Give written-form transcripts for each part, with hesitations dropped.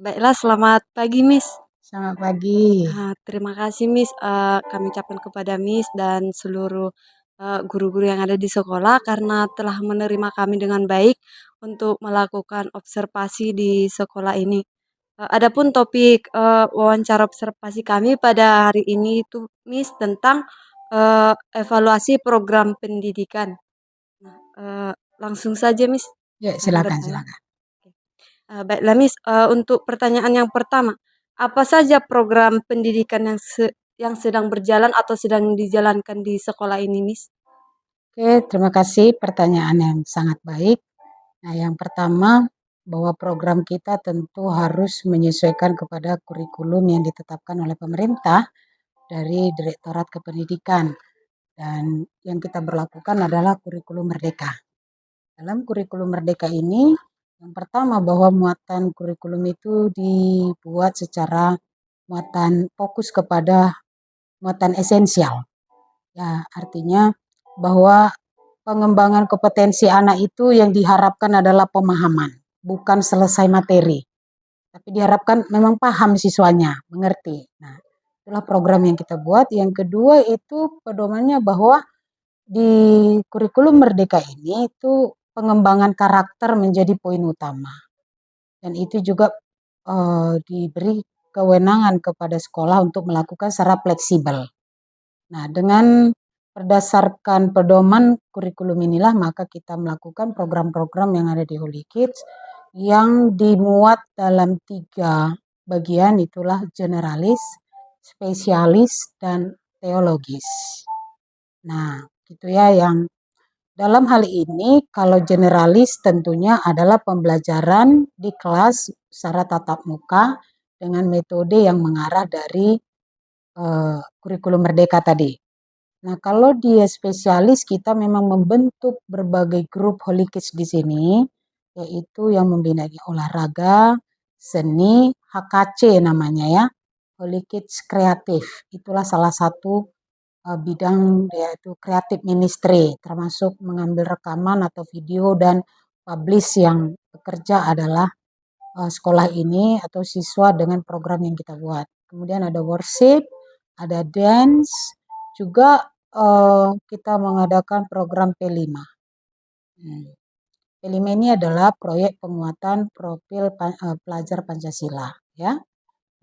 Baiklah, selamat pagi, Miss. Selamat pagi. Terima kasih, Miss, kami ucapkan kepada Miss dan seluruh, guru-guru yang ada di sekolah karena telah menerima kami dengan baik untuk melakukan observasi di sekolah ini. Adapun topik, wawancara observasi kami pada hari ini itu, Miss, tentang, evaluasi program pendidikan. Nah, langsung saja, Miss, Ya, akan silakan bertanya. silakan. Baiklah Miss, untuk pertanyaan yang pertama, apa saja program pendidikan yang sedang berjalan atau sedang dijalankan di sekolah ini, Miss? Oke, terima kasih pertanyaan yang sangat baik. Nah, yang pertama, bahwa program kita tentu harus menyesuaikan kepada kurikulum yang ditetapkan oleh pemerintah dari Direktorat Kependidikan. Dan yang kita berlakukan adalah kurikulum merdeka. Dalam kurikulum merdeka ini, yang pertama bahwa muatan kurikulum itu dibuat secara muatan fokus kepada muatan esensial. Ya, artinya bahwa pengembangan kompetensi anak itu yang diharapkan adalah pemahaman, bukan selesai materi. Tapi diharapkan memang paham siswanya, mengerti. Nah, itulah program yang kita buat. Yang kedua itu pedomannya bahwa di kurikulum merdeka ini itu pengembangan karakter menjadi poin utama. Dan itu juga diberi kewenangan kepada sekolah untuk melakukan secara fleksibel. Nah, dengan berdasarkan pedoman kurikulum inilah maka kita melakukan program-program yang ada di Holy Kids yang dimuat dalam 3 bagian, itulah generalis, spesialis, dan teologis. Nah, gitu ya, yang dalam hal ini kalau generalis tentunya adalah pembelajaran di kelas secara tatap muka dengan metode yang mengarah dari kurikulum merdeka tadi. Nah, kalau dia spesialis, kita memang membentuk berbagai grup Holy Kids di sini, yaitu yang membina olahraga, seni, HKC namanya ya, Holy Kids Kreatif. Itulah salah satu bidang yaitu kreatif ministry, termasuk mengambil rekaman atau video dan publish yang bekerja adalah sekolah ini atau siswa dengan program yang kita buat. Kemudian ada worship, ada dance, juga kita mengadakan program P5. P5 ini adalah proyek penguatan profil pelajar Pancasila, ya.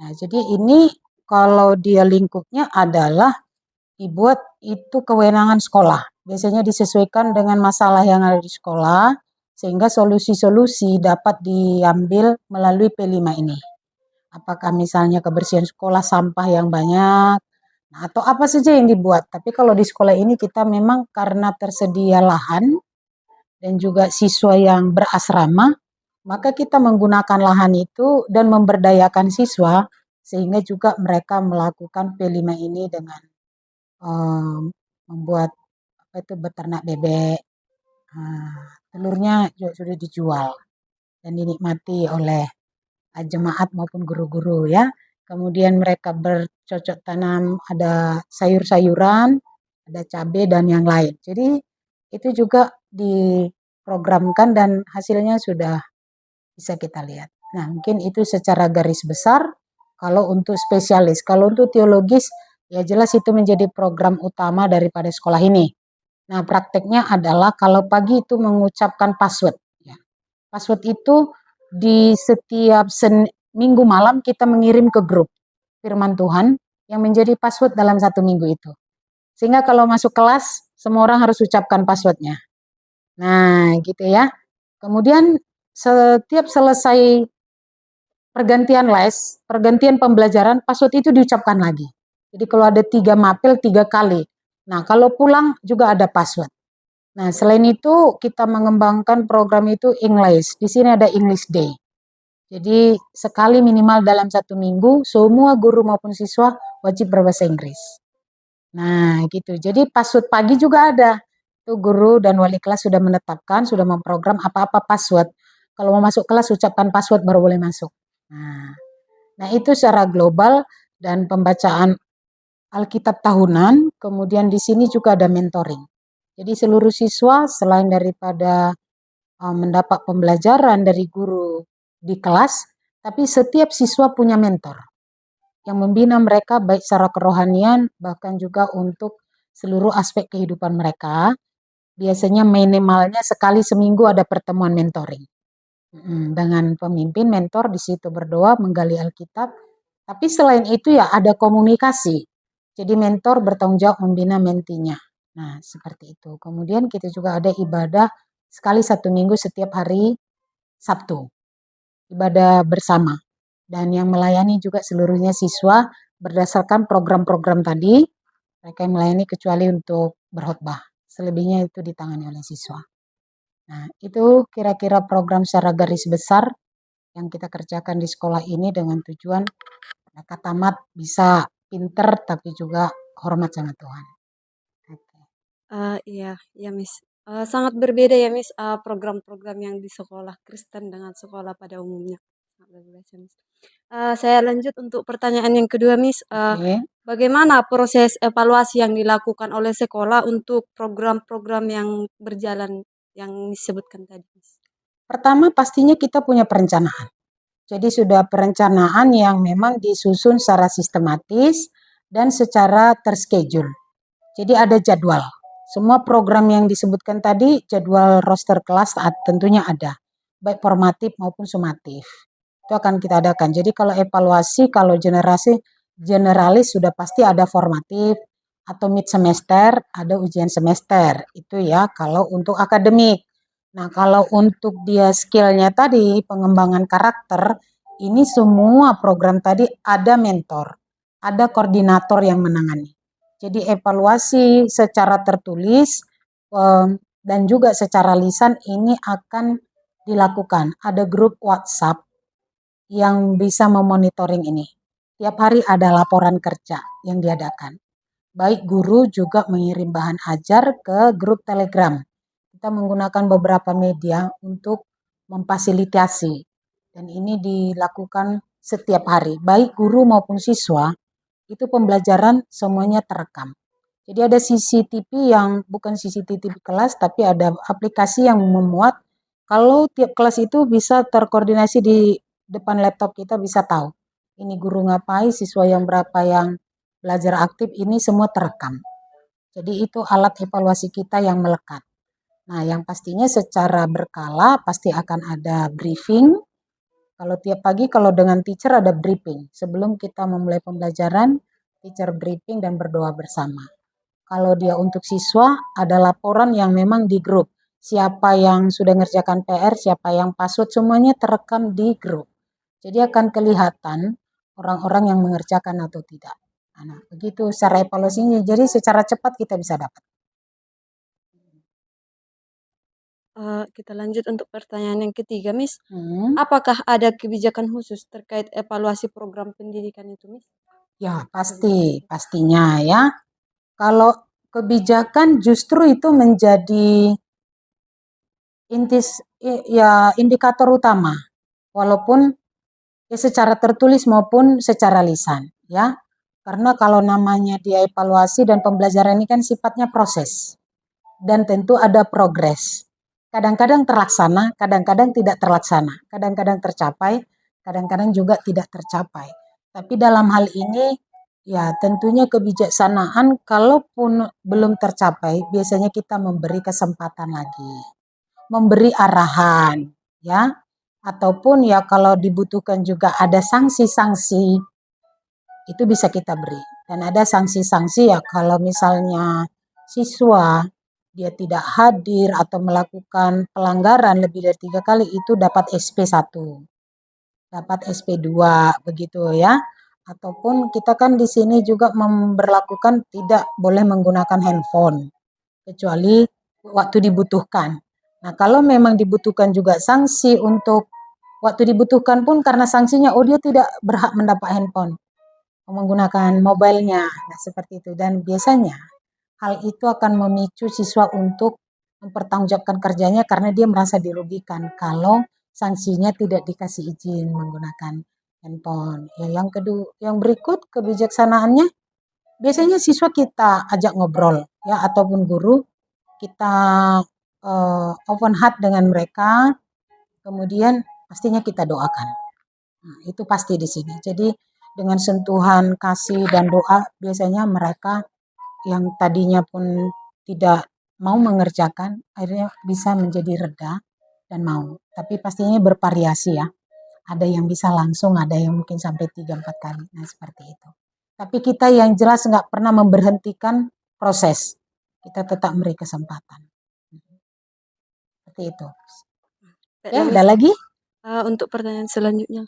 Nah, jadi ini kalau dia lingkupnya adalah dibuat itu kewenangan sekolah. Biasanya disesuaikan dengan masalah yang ada di sekolah, sehingga solusi-solusi dapat diambil melalui P5 ini. Apakah misalnya kebersihan sekolah, sampah yang banyak, atau apa saja yang dibuat. Tapi kalau di sekolah ini kita memang karena tersedia lahan dan juga siswa yang berasrama, maka kita menggunakan lahan itu dan memberdayakan siswa sehingga juga mereka melakukan P5 ini dengan membuat apa itu beternak bebek. Telurnya juga sudah dijual dan dinikmati oleh jemaat maupun guru-guru ya. Kemudian mereka bercocok tanam, ada sayur-sayuran, ada cabai dan yang lain. Jadi itu juga diprogramkan dan hasilnya sudah bisa kita lihat. Nah, mungkin itu secara garis besar kalau untuk spesialis. Kalau untuk teologis, ya jelas itu menjadi program utama daripada sekolah ini. Nah, prakteknya adalah kalau pagi itu mengucapkan password. Ya. Password itu di setiap minggu malam kita mengirim ke grup firman Tuhan yang menjadi password dalam 1 minggu itu. Sehingga kalau masuk kelas, semua orang harus ucapkan passwordnya. Nah, gitu ya. Kemudian setiap selesai pergantian les, pergantian pembelajaran, password itu diucapkan lagi. Jadi kalau ada 3 mapel, 3 kali. Nah, kalau pulang juga ada password. Nah, selain itu kita mengembangkan program itu English. Di sini ada English Day. Jadi sekali minimal dalam 1 minggu, semua guru maupun siswa wajib berbahasa Inggris. Nah, gitu. Jadi password pagi juga ada. Itu guru dan wali kelas sudah menetapkan, sudah memprogram apa-apa password. Kalau mau masuk kelas, ucapkan password baru boleh masuk. Nah itu secara global dan pembacaan Alkitab tahunan, kemudian di sini juga ada mentoring. Jadi seluruh siswa selain daripada mendapat pembelajaran dari guru di kelas, Tapi setiap siswa punya mentor yang membina mereka baik secara kerohanian bahkan juga untuk seluruh aspek kehidupan mereka. Biasanya minimalnya sekali seminggu ada pertemuan mentoring. Dengan pemimpin mentor di situ berdoa menggali Alkitab. Tapi selain itu ya ada komunikasi. Jadi mentor bertanggung jawab membina mentinya. Nah seperti itu. Kemudian kita juga ada ibadah sekali 1 minggu setiap hari Sabtu. Ibadah bersama. Dan yang melayani juga seluruhnya siswa berdasarkan program-program tadi. Mereka yang melayani kecuali untuk berkhotbah. Selebihnya itu ditangani oleh siswa. Nah, itu kira-kira program secara garis besar yang kita kerjakan di sekolah ini dengan tujuan mereka tamat bisa pinter tapi juga hormat sama Tuhan. Oke. Iya iya, Miss. Sangat berbeda ya, Miss, program-program yang di sekolah Kristen dengan sekolah pada umumnya. Sangat berbeda, Miss. Saya lanjut untuk pertanyaan yang kedua, Miss. Oke. Bagaimana proses evaluasi yang dilakukan oleh sekolah untuk program-program yang berjalan yang disebutkan tadi, Miss? Pertama pastinya kita punya perencanaan. Jadi sudah perencanaan yang memang disusun secara sistematis dan secara terschedule. Jadi ada jadwal. Semua program yang disebutkan tadi, jadwal roster kelas tentunya ada. Baik formatif maupun sumatif. Itu akan kita adakan. Jadi kalau evaluasi, kalau generalis sudah pasti ada formatif, atau mid semester, ada ujian semester. Itu ya kalau untuk akademik. Nah kalau untuk dia skillnya tadi, pengembangan karakter, ini semua program tadi ada mentor, ada koordinator yang menangani. Jadi evaluasi secara tertulis dan juga secara lisan ini akan dilakukan. Ada grup WhatsApp yang bisa memonitoring ini. Tiap hari ada laporan kerja yang diadakan. Baik guru juga mengirim bahan ajar ke grup Telegram. Kita menggunakan beberapa media untuk memfasilitasi. Dan ini dilakukan setiap hari. Baik guru maupun siswa, itu pembelajaran semuanya terekam. Jadi ada CCTV yang bukan CCTV kelas, tapi ada aplikasi yang memuat kalau tiap kelas itu bisa terkoordinasi di depan laptop kita bisa tahu. Ini guru ngapain, siswa yang berapa yang belajar aktif, ini semua terekam. Jadi itu alat evaluasi kita yang melekat. Nah yang pastinya secara berkala pasti akan ada briefing. Kalau tiap pagi kalau dengan teacher ada briefing. Sebelum kita memulai pembelajaran, teacher briefing dan berdoa bersama. Kalau dia untuk siswa, ada laporan yang memang di grup. Siapa yang sudah ngerjakan PR, siapa yang password, semuanya terekam di grup. Jadi akan kelihatan orang-orang yang mengerjakan atau tidak. Nah, begitu secara evaluasinya. Jadi secara cepat kita bisa dapat. Kita lanjut untuk pertanyaan yang ketiga, Miss. Hmm. Apakah ada kebijakan khusus terkait evaluasi program pendidikan itu, Miss? Ya, pastinya ya. Kalau kebijakan justru itu menjadi indikator utama, walaupun ya secara tertulis maupun secara lisan, ya. Karena kalau namanya dia evaluasi dan pembelajaran ini kan sifatnya proses dan tentu ada progres. Kadang-kadang terlaksana, kadang-kadang tidak terlaksana, kadang-kadang tercapai, kadang-kadang juga tidak tercapai. Tapi dalam hal ini ya tentunya kebijaksanaan kalaupun belum tercapai, biasanya kita memberi kesempatan lagi, memberi arahan, ya. Ataupun ya kalau dibutuhkan juga ada sanksi-sanksi, itu bisa kita beri. Dan ada sanksi-sanksi ya kalau misalnya siswa dia tidak hadir atau melakukan pelanggaran lebih dari 3 kali itu dapat SP1, dapat SP2 begitu ya. Ataupun kita kan di sini juga memberlakukan tidak boleh menggunakan handphone kecuali waktu dibutuhkan. Nah, kalau memang dibutuhkan juga sanksi untuk waktu dibutuhkan pun karena sanksinya oh dia tidak berhak mendapat handphone, menggunakan mobilenya, nah seperti itu. Dan biasanya hal itu akan memicu siswa untuk mempertanggungjawabkan kerjanya karena dia merasa dirugikan kalau sanksinya tidak dikasih izin menggunakan handphone. Ya, yang kedua, yang berikut kebijaksanaannya biasanya siswa kita ajak ngobrol ya ataupun guru kita open heart dengan mereka, kemudian pastinya kita doakan. Nah, itu pasti di sini. Jadi dengan sentuhan kasih dan doa biasanya mereka yang tadinya pun tidak mau mengerjakan akhirnya bisa menjadi reda dan mau. Tapi pastinya bervariasi ya. Ada yang bisa langsung, ada yang mungkin sampai 3-4 kali. Nah, seperti itu. Tapi kita yang jelas nggak pernah memberhentikan proses. Kita tetap beri kesempatan. Seperti itu. Oke, Baiklah ada Miss, lagi? untuk pertanyaan selanjutnya.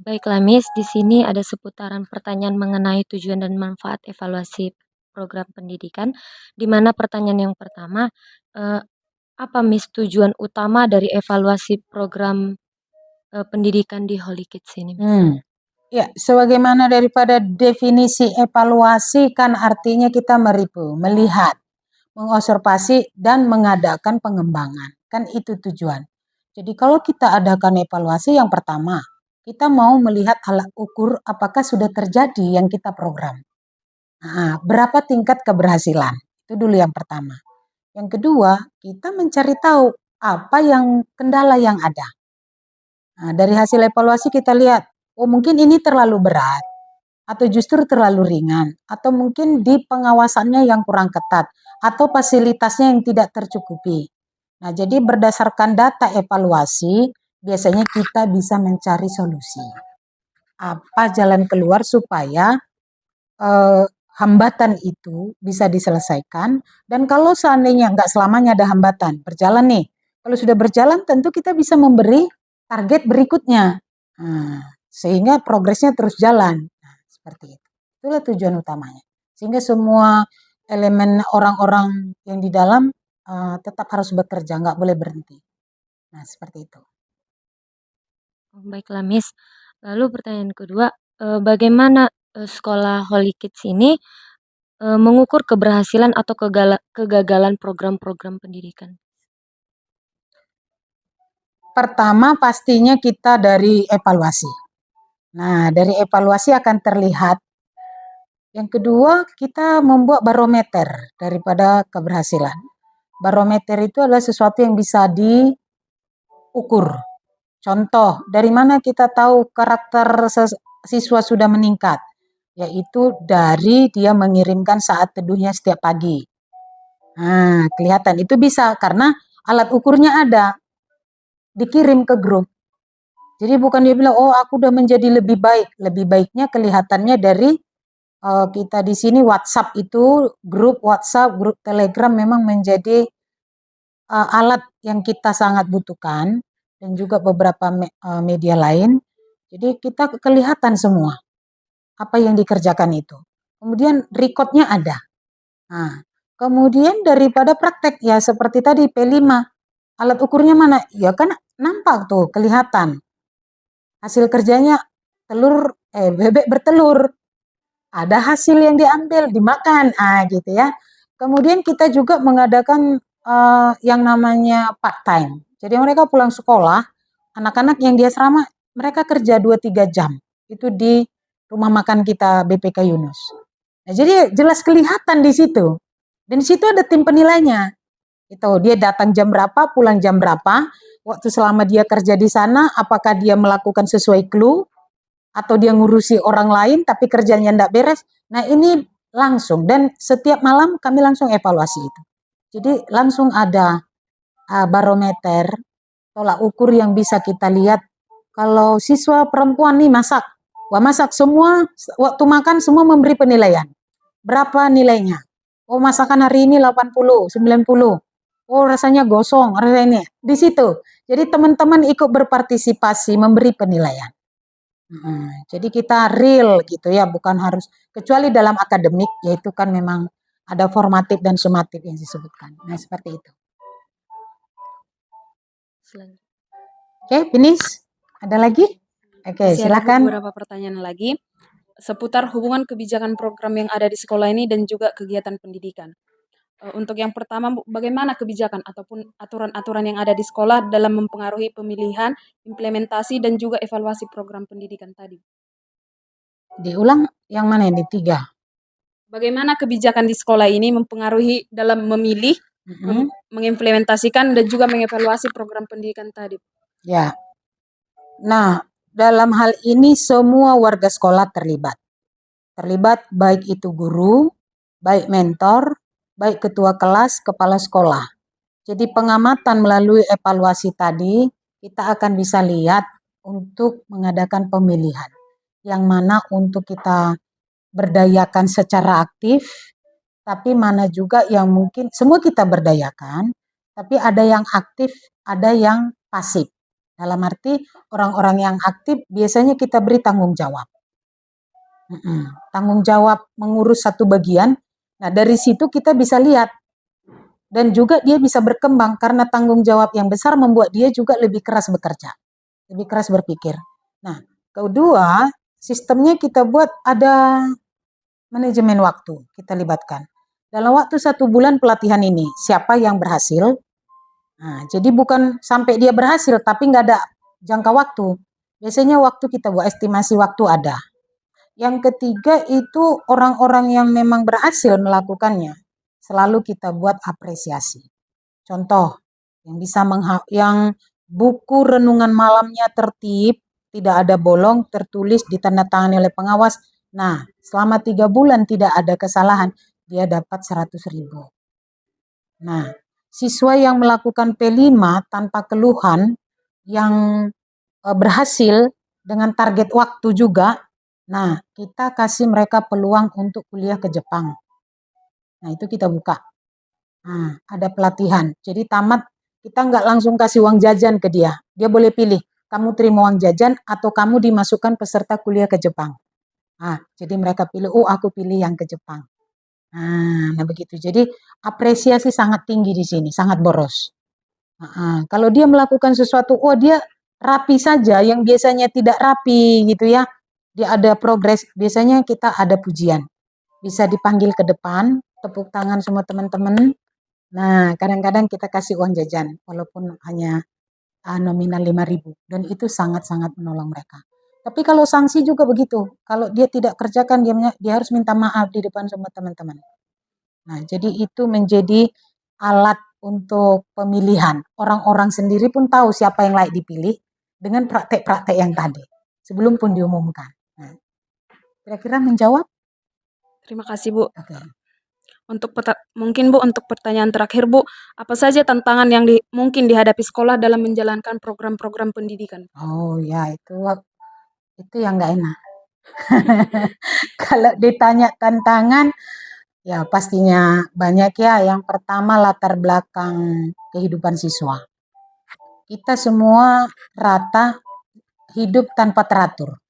Baiklah Miss, di sini ada seputaran pertanyaan mengenai tujuan dan manfaat evaluasi program pendidikan, di mana pertanyaan yang pertama, eee, apa Miss tujuan utama dari evaluasi program, pendidikan di Holy Kids ini, Miss? Ya, sebagaimana daripada definisi evaluasi kan artinya kita melihat, mengobservasi dan mengadakan pengembangan. Kan itu tujuan. Jadi kalau kita adakan evaluasi yang pertama, kita mau melihat alat ukur apakah sudah terjadi yang kita program. Nah, berapa tingkat keberhasilan? Itu dulu yang pertama. Yang kedua, kita mencari tahu apa yang kendala yang ada. Nah, dari hasil evaluasi kita lihat, oh mungkin ini terlalu berat, atau justru terlalu ringan, atau mungkin di pengawasannya yang kurang ketat, atau fasilitasnya yang tidak tercukupi. Nah, jadi berdasarkan data evaluasi, biasanya kita bisa mencari solusi. Apa jalan keluar supaya eh, hambatan itu bisa diselesaikan, dan kalau seandainya nggak selamanya ada hambatan, berjalan nih. Kalau sudah berjalan, tentu kita bisa memberi target berikutnya. Nah, sehingga progresnya terus jalan. Nah, seperti itu. Itulah tujuan utamanya. Sehingga semua elemen orang-orang yang di dalam tetap harus bekerja, nggak boleh berhenti. Nah, seperti itu. Oh, baiklah Miss. Lalu pertanyaan kedua, bagaimana, sekolah Holy Kids ini, mengukur keberhasilan atau kegagalan program-program pendidikan? Pertama pastinya kita dari evaluasi. Nah, dari evaluasi akan terlihat. Yang kedua, kita membuat barometer daripada keberhasilan. Barometer itu adalah sesuatu yang bisa diukur. Contoh, dari mana kita tahu karakter siswa sudah meningkat? Yaitu dari dia mengirimkan saat teduhnya setiap pagi. Nah, kelihatan itu bisa karena alat ukurnya ada, dikirim ke grup. Jadi bukan dia bilang, oh aku udah menjadi lebih baik. Lebih baiknya kelihatannya dari kita di sini WhatsApp itu, grup WhatsApp, grup Telegram memang menjadi alat yang kita sangat butuhkan dan juga beberapa media lain. Jadi kita kelihatan semua apa yang dikerjakan itu. Kemudian recordnya ada. Nah, kemudian daripada praktek ya seperti tadi P5, alat ukurnya mana? Ya kan nampak tuh kelihatan. Hasil kerjanya bebek bertelur. Ada hasil yang diambil, dimakan, gitu ya. Kemudian kita juga mengadakan yang namanya part time. Jadi mereka pulang sekolah, anak-anak yang di asrama, mereka kerja 2-3 jam. Itu di rumah makan kita BPK Yunus. Nah, jadi jelas kelihatan di situ. Dan di situ ada tim penilainya. Itu dia datang jam berapa, pulang jam berapa, waktu selama dia kerja di sana, apakah dia melakukan sesuai clue, atau dia ngurusi orang lain tapi kerjanya enggak beres. Nah, ini langsung dan setiap malam kami langsung evaluasi itu. Jadi langsung ada barometer, tolak ukur yang bisa kita lihat. Kalau siswa perempuan nih masak, wah masak semua, waktu makan semua memberi penilaian. Berapa nilainya? Oh masakan hari ini 80, 90. Oh rasanya gosong, rasanya ini. Di situ. Jadi teman-teman ikut berpartisipasi memberi penilaian. Jadi kita real gitu ya, bukan harus kecuali dalam akademik, yaitu kan memang ada formatif dan sumatif yang disebutkan. Nah, seperti itu. Oke, finish. Ada lagi? Oke, Masih ada silakan. beberapa pertanyaan lagi seputar hubungan kebijakan program yang ada di sekolah ini dan juga kegiatan pendidikan. Untuk yang pertama, bagaimana kebijakan ataupun aturan-aturan yang ada di sekolah dalam mempengaruhi pemilihan, implementasi, dan juga evaluasi program pendidikan tadi? Diulang yang mana ini? 3. Bagaimana kebijakan di sekolah ini mempengaruhi dalam memilih Mhm. mengimplementasikan dan juga mengevaluasi program pendidikan tadi. Ya. Nah, dalam hal ini semua warga sekolah terlibat. Terlibat baik itu guru, baik mentor, baik ketua kelas, kepala sekolah. Jadi pengamatan melalui evaluasi tadi, kita akan bisa lihat untuk mengadakan pemilihan. Yang mana untuk kita berdayakan secara aktif, tapi mana juga yang mungkin semua kita berdayakan, tapi ada yang aktif, ada yang pasif. Dalam arti orang-orang yang aktif biasanya kita beri tanggung jawab. Tanggung jawab mengurus satu bagian. Nah, dari situ kita bisa lihat dan juga dia bisa berkembang karena tanggung jawab yang besar membuat dia juga lebih keras bekerja, lebih keras berpikir. Nah, kedua, sistemnya kita buat ada manajemen waktu, kita libatkan. Dalam waktu 1 bulan pelatihan ini, siapa yang berhasil? Nah, jadi bukan sampai dia berhasil, tapi nggak ada jangka waktu. Biasanya waktu kita buat estimasi waktu ada. Yang ketiga itu orang-orang yang memang berhasil melakukannya, selalu kita buat apresiasi. Contoh, yang bisa yang buku renungan malamnya tertib, tidak ada bolong, tertulis, ditandatangani oleh pengawas. Nah, selama 3 bulan tidak ada kesalahan, dia dapat 100.000. Nah, siswa yang melakukan P5 tanpa keluhan, yang berhasil dengan target waktu juga, nah kita kasih mereka peluang untuk kuliah ke Jepang. Nah itu kita buka. Nah, ada pelatihan. Jadi tamat, kita nggak langsung kasih uang jajan ke dia. Dia boleh pilih, kamu terima uang jajan atau kamu dimasukkan peserta kuliah ke Jepang. Nah, jadi mereka pilih, oh aku pilih yang ke Jepang. Nah begitu. Jadi apresiasi sangat tinggi di sini, sangat boros. Kalau dia melakukan sesuatu, oh dia rapi saja, yang biasanya tidak rapi gitu ya. Dia ada progres, biasanya kita ada pujian. Bisa dipanggil ke depan, tepuk tangan semua teman-teman. Nah, kadang-kadang kita kasih uang jajan, walaupun hanya nominal 5.000. Dan itu sangat-sangat menolong mereka. Tapi kalau sanksi juga begitu. Kalau dia tidak kerjakan, dia harus minta maaf di depan semua teman-teman. Nah, jadi itu menjadi alat untuk pemilihan. Orang-orang sendiri pun tahu siapa yang layak dipilih dengan praktek-praktek yang tadi, sebelum pun diumumkan. Nah, kira-kira menjawab? Terima kasih, Bu. Oke. Mungkin Bu, untuk pertanyaan terakhir Bu, apa saja tantangan yang mungkin dihadapi sekolah dalam menjalankan program-program pendidikan? Oh ya, itu yang nggak enak. Kalau ditanya tantangan, ya pastinya banyak ya. Yang pertama latar belakang kehidupan siswa. Kita semua rata hidup tanpa teratur.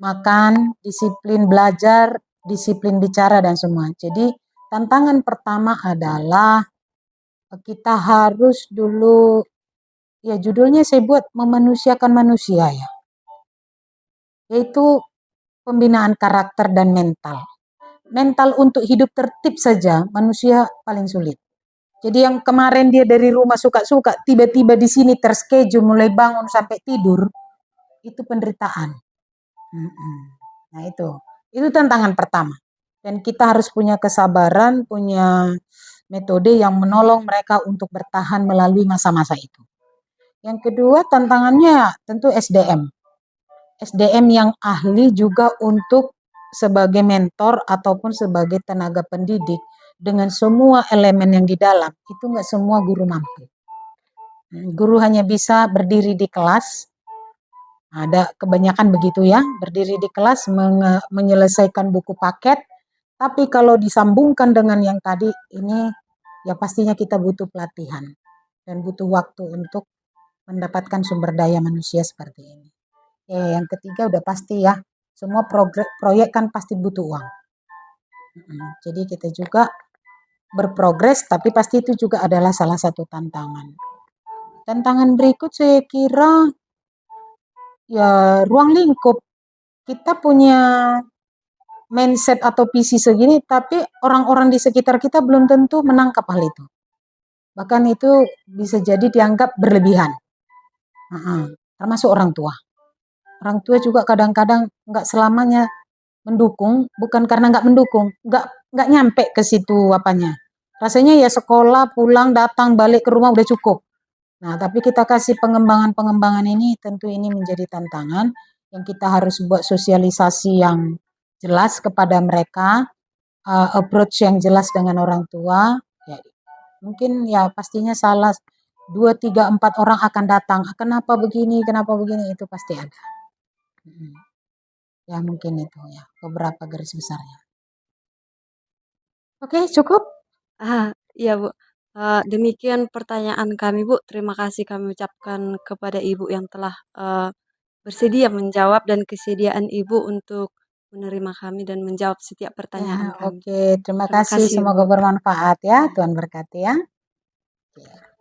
Makan, disiplin belajar, disiplin bicara dan semua. Jadi tantangan pertama adalah kita harus dulu, ya judulnya saya buat memanusiakan manusia ya. Yaitu pembinaan karakter dan mental. Mental untuk hidup tertib saja manusia paling sulit. Jadi yang kemarin dia dari rumah suka-suka, tiba-tiba di sini terschedule mulai bangun sampai tidur, itu penderitaan. Nah itu tantangan pertama. Dan kita harus punya kesabaran, punya metode yang menolong mereka untuk bertahan melalui masa-masa itu. Yang kedua tantangannya tentu SDM. SDM yang ahli juga untuk sebagai mentor ataupun sebagai tenaga pendidik dengan semua elemen yang di dalam, itu nggak semua guru mampu. Guru hanya bisa berdiri di kelas, ada kebanyakan begitu ya, berdiri di kelas menyelesaikan buku paket, tapi kalau disambungkan dengan yang tadi ini, ya pastinya kita butuh pelatihan dan butuh waktu untuk mendapatkan sumber daya manusia seperti ini. Yang ketiga udah pasti ya, semua proyek kan pasti butuh uang. Jadi kita juga berprogres, tapi pasti itu juga adalah salah satu tantangan. Tantangan berikut saya kira ya ruang lingkup. Kita punya mindset atau visi segini, tapi orang-orang di sekitar kita belum tentu menangkap hal itu. Bahkan itu bisa jadi dianggap berlebihan. Termasuk orang tua. Orang tua juga kadang-kadang nggak selamanya mendukung, bukan karena nggak mendukung, nggak nyampe ke situ apanya, rasanya ya sekolah, pulang, datang, balik ke rumah udah cukup. Nah, tapi kita kasih pengembangan-pengembangan ini tentu ini menjadi tantangan yang kita harus buat sosialisasi yang jelas kepada mereka, approach yang jelas dengan orang tua, ya mungkin ya pastinya salah 2, 3, 4 orang akan datang, kenapa begini, itu pasti ada. Ya mungkin itu ya, beberapa garis besarnya. Oke, cukup? Iya, Bu. Demikian pertanyaan kami, Bu. Terima kasih kami ucapkan kepada Ibu yang telah, bersedia menjawab dan kesediaan Ibu untuk menerima kami dan menjawab setiap pertanyaan Ya, kami. oke. Terima Terima kasih, kasih, semoga Bu. bermanfaat ya. Ya. Tuhan berkati ya. Oke.